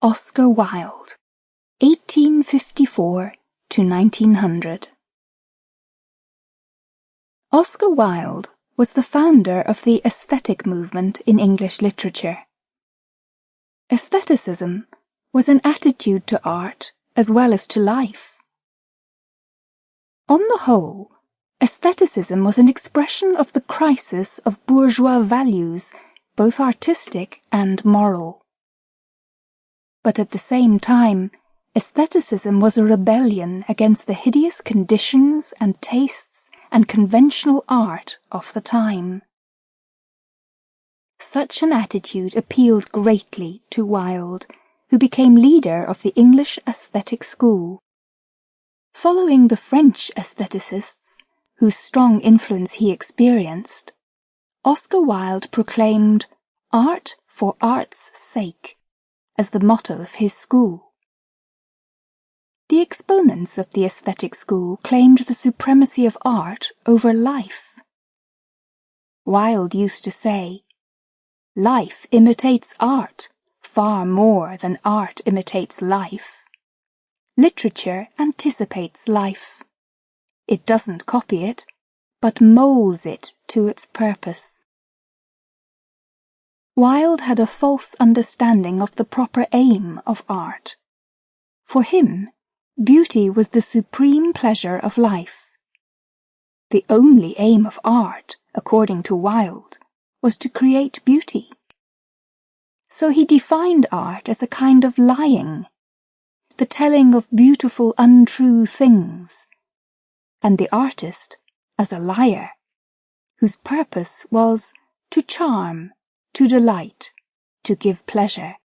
Oscar Wilde, 1854 to 1900. Oscar Wilde was the founder of the aesthetic movement in English literature. Aestheticism was an attitude to art as well as to life. On the whole, aestheticism was an expression of the crisis of bourgeois values, both artistic and moral. But at the same time, aestheticism was a rebellion against the hideous conditions and tastes and conventional art of the time. Such an attitude appealed greatly to Wilde, who became leader of the English aesthetic school. Following the French aestheticists, whose strong influence he experienced, Oscar Wilde proclaimed "art for art's sake" as the motto of his school. The exponents of the aesthetic school claimed the supremacy of art over life. Wilde used to say, "Life imitates art far more than art imitates life. Literature anticipates life. It doesn't copy it, but molds it to its purpose." Wilde had a false understanding of the proper aim of art. For him, beauty was the supreme pleasure of life. The only aim of art, according to Wilde, was to create beauty. So he defined art as a kind of lying, the telling of beautiful untrue things, and the artist as a liar, whose purpose was to charm, to delight, to give pleasure.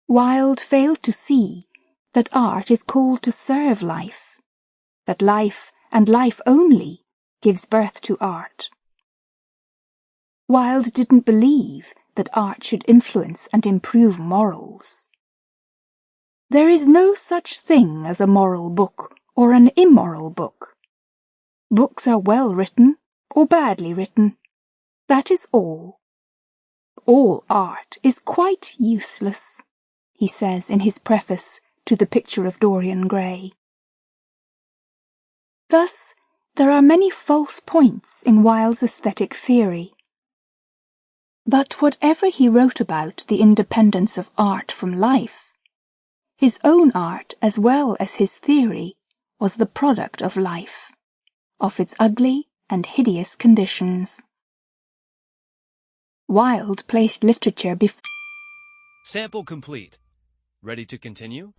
Wilde failed to see that art is called to serve life, that life, and life only, gives birth to art. Wilde didn't believe that art should influence and improve morals. There is no such thing as a moral book or an immoral book. Books are well written or badly written. That is all. All art is quite useless, he says in his preface to The Picture of Dorian Gray. Thus, there are many false points in Wilde's aesthetic theory. But whatever he wrote about the independence of art from life, his own art as well as his theory was the product of life, of its ugly and hideous conditions. Wilde placed literature before... Sample complete. Ready to continue?